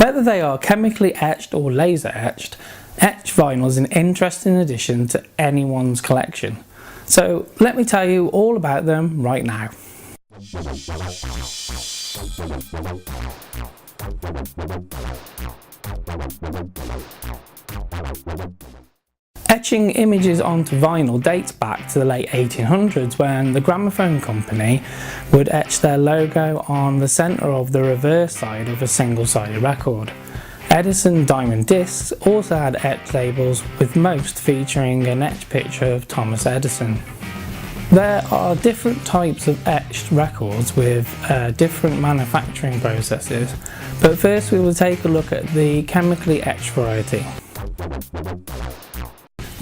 Whether they are chemically etched or laser etched, etched vinyl is an interesting addition to anyone's collection. So let me tell you all about them right now. Etching images onto vinyl dates back to the late 1800s when the gramophone company would etch their logo on the centre of the reverse side of a single-sided record. Edison diamond discs also had etched labels, with most featuring an etched picture of Thomas Edison. There are different types of etched records with different manufacturing processes, but first we will take a look at the chemically etched variety.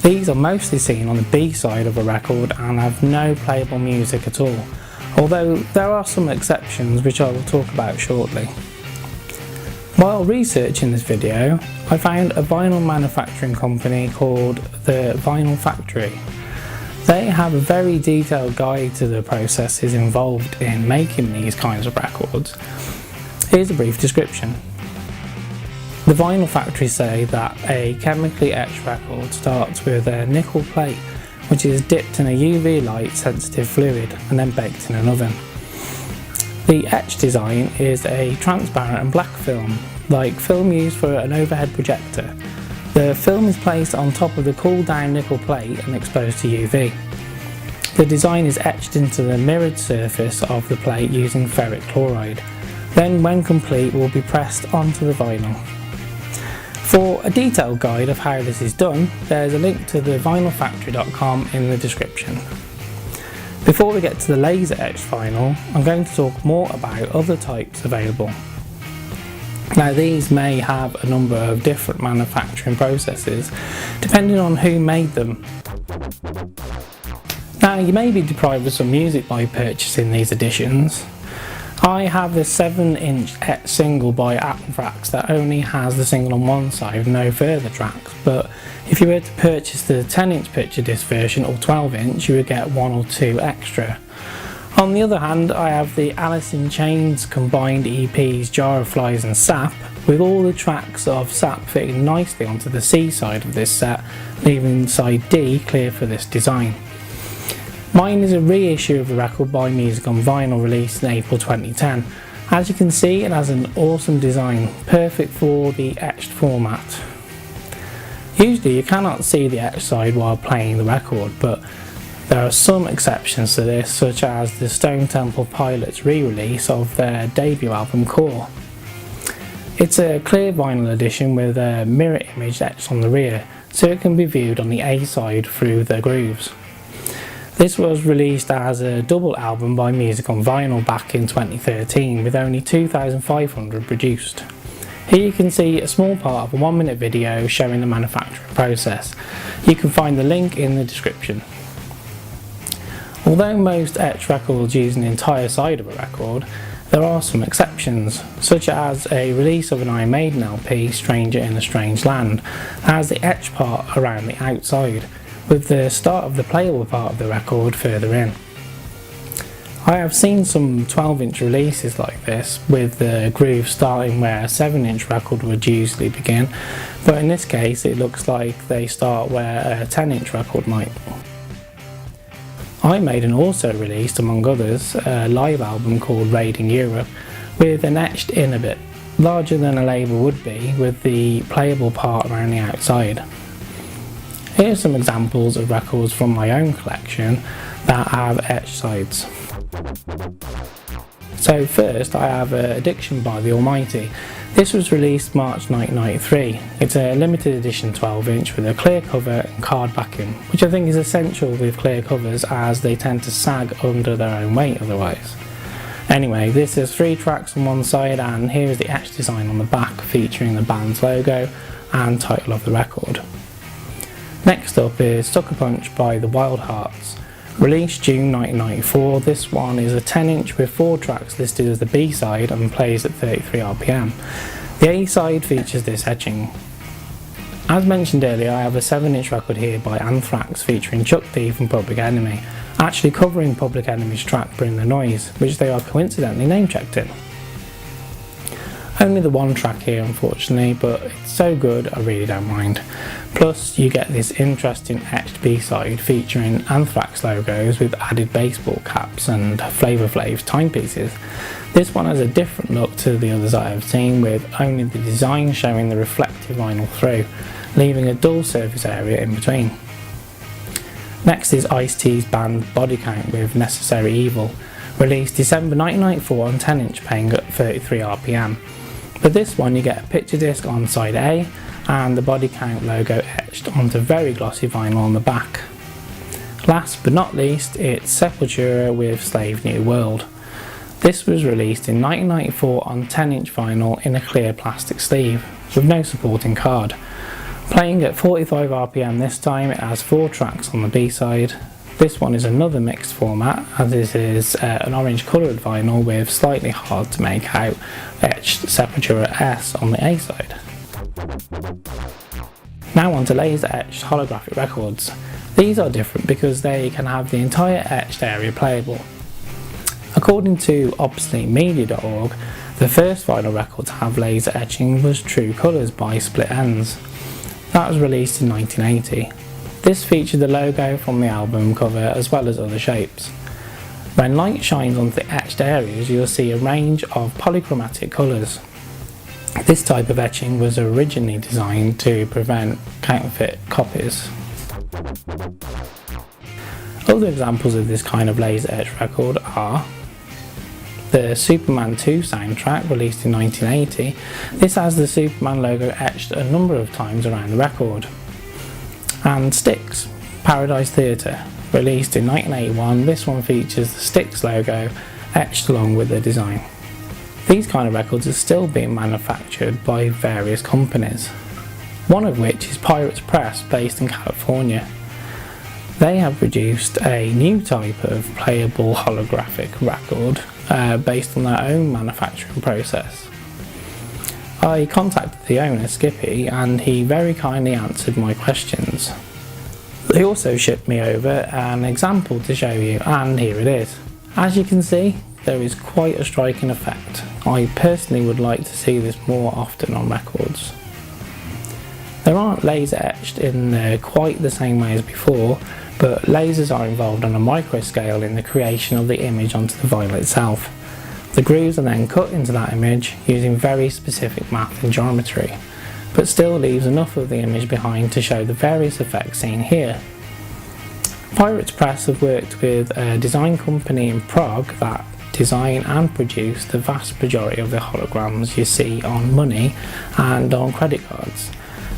These are mostly seen on the B side of a record and have no playable music at all, although there are some exceptions which I will talk about shortly. While researching this video, I found a vinyl manufacturing company called the Vinyl Factory. They have a very detailed guide to the processes involved in making these kinds of records. Here's a brief description. The Vinyl Factory say that a chemically etched record starts with a nickel plate which is dipped in a UV light sensitive fluid and then baked in an oven. The etch design is a transparent and black film, like film used for an overhead projector. The film is placed on top of the cooled down nickel plate and exposed to UV. The design is etched into the mirrored surface of the plate using ferric chloride. Then when complete will be pressed onto the vinyl. For a detailed guide of how this is done, there's a link to the vinylfactory.com in the description. Before we get to the laser etched vinyl, I'm going to talk more about other types available. Now these may have a number of different manufacturing processes depending on who made them. Now you may be deprived of some music by purchasing these editions. I have this 7-inch etched single by Anthrax that only has the single on one side, no further tracks, but if you were to purchase the 10-inch picture disc version or 12-inch you would get one or two extra. On the other hand, I have the Alice in Chains combined EPs Jar of Flies and Sap, with all the tracks of Sap fitting nicely onto the C side of this set, leaving side D clear for this design. Mine is a reissue of the record by Music on Vinyl released in April 2010. As you can see, it has an awesome design, perfect for the etched format. Usually you cannot see the etched side while playing the record, but there are some exceptions to this, such as the Stone Temple Pilots re-release of their debut album Core. It's a clear vinyl edition with a mirror image etched on the rear, so it can be viewed on the A side through the grooves. This was released as a double album by Music on Vinyl back in 2013 with only 2,500 produced. Here you can see a small part of a 1-minute video showing the manufacturing process. You can find the link in the description. Although most etched records use an entire side of a record, there are some exceptions, such as a release of an Iron Maiden LP, Stranger in a Strange Land, has the etched part around the outside, with the start of the playable part of the record further in. I have seen some 12-inch releases like this, with the groove starting where a 7-inch record would usually begin, but in this case it looks like they start where a 10-inch record might. Iron Maiden also released, among others, a live album called Raiding Europe, with an etched inner bit, larger than a label would be, with the playable part around the outside. Here are some examples of records from my own collection that have etched sides. So first I have Addiction by the Almighty. This was released March 1993. It's a limited edition 12-inch with a clear cover and card backing, which I think is essential with clear covers as they tend to sag under their own weight otherwise. Anyway, this is 3 tracks on one side, and here is the etched design on the back featuring the band's logo and title of the record. Next up is Sucker Punch by the Wild Hearts. Released June 1994, this one is a 10-inch with 4 tracks listed as the B-side and plays at 33 RPM. The A-side features this etching. As mentioned earlier, I have a 7-inch record here by Anthrax featuring Chuck D from Public Enemy, actually covering Public Enemy's track Bring the Noise, which they are coincidentally name-checked in. Only the one track here unfortunately, but it's so good I really don't mind. Plus you get this interesting etched B-side featuring Anthrax logos with added baseball caps and Flavor Flav's timepieces. This one has a different look to the others I have seen, with only the design showing the reflective vinyl through, leaving a dull surface area in between. Next is Ice-T's band Body Count with Necessary Evil, released December 1994 on 10-inch playing at 33 RPM. For this one you get a picture disc on side A and the Body Count logo etched onto very glossy vinyl on the back. Last but not least, it's Sepultura with Slave New World. This was released in 1994 on 10-inch vinyl in a clear plastic sleeve, with no supporting card. Playing at 45 RPM this time, it has 4 tracks on the B-side. This one is another mixed format, as this is an orange coloured vinyl with slightly hard to make out etched Sepultura S on the A side. Now on to Lazer Etched Holographic records. These are different because they can have the entire etched area playable. According to ObsoleteMedia.org, the first vinyl record to have laser etching was True Colours by Split Enz. That was released in 1980. This featured the logo from the album cover as well as other shapes. When light shines onto the etched areas, you'll see a range of polychromatic colours. This type of etching was originally designed to prevent counterfeit copies. Other examples of this kind of laser etched record are the Superman 2 soundtrack, released in 1980. This has the Superman logo etched a number of times around the record. And Styx, Paradise Theatre, released in 1981. This one features the Styx logo etched along with the design. These kind of records are still being manufactured by various companies, one of which is Pirates Press, based in California. They have produced a new type of playable holographic record based on their own manufacturing process. I contacted the owner, Skippy, and he very kindly answered my questions. They also shipped me over an example to show you, and here it is. As you can see, there is quite a striking effect. I personally would like to see this more often on records. They aren't laser etched in quite the same way as before, but lasers are involved on a micro scale in the creation of the image onto the vinyl itself. The grooves are then cut into that image using very specific math and geometry, but still leaves enough of the image behind to show the various effects seen here. Pirates Press have worked with a design company in Prague that design and produce the vast majority of the holograms you see on money and on credit cards.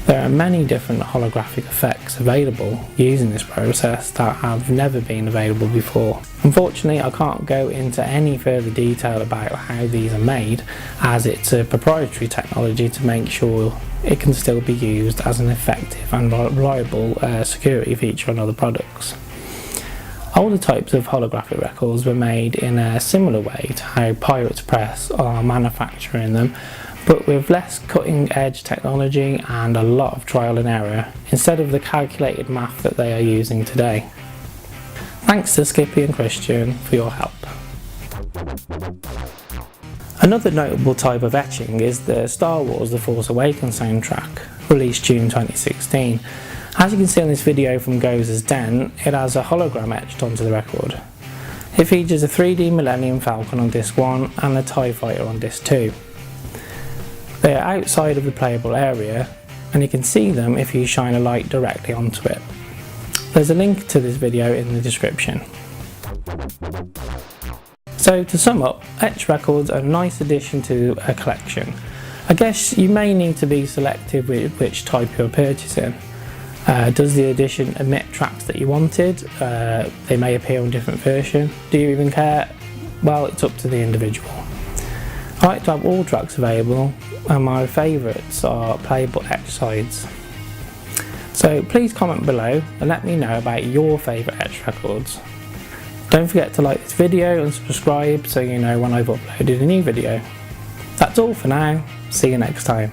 There are many different holographic effects available using this process that have never been available before. Unfortunately, I can't go into any further detail about how these are made, as it's a proprietary technology to make sure it can still be used as an effective and reliable security feature on other products. Older types of holographic records were made in a similar way to how Pirates Press are manufacturing them, but with less cutting edge technology and a lot of trial and error instead of the calculated math that they are using today. Thanks to Skippy and Christian for your help. Another notable type of etching is the Star Wars The Force Awakens soundtrack, released June 2016. As you can see on this video from Gozer's Den, it has a hologram etched onto the record. It features a 3D Millennium Falcon on disc 1 and a TIE Fighter on disc 2. They are outside of the playable area, and you can see them if you shine a light directly onto it. There's a link to this video in the description. So to sum up, etched records are a nice addition to a collection. I guess you may need to be selective with which type you're purchasing. Does the edition omit tracks that you wanted? They may appear on different versions. Do you even care? Well, it's up to the individual. I like to have all tracks available, and my favourites are playable etched sides. So please comment below and let me know about your favourite etched records. Don't forget to like this video and subscribe so you know when I've uploaded a new video. That's all for now, see you next time.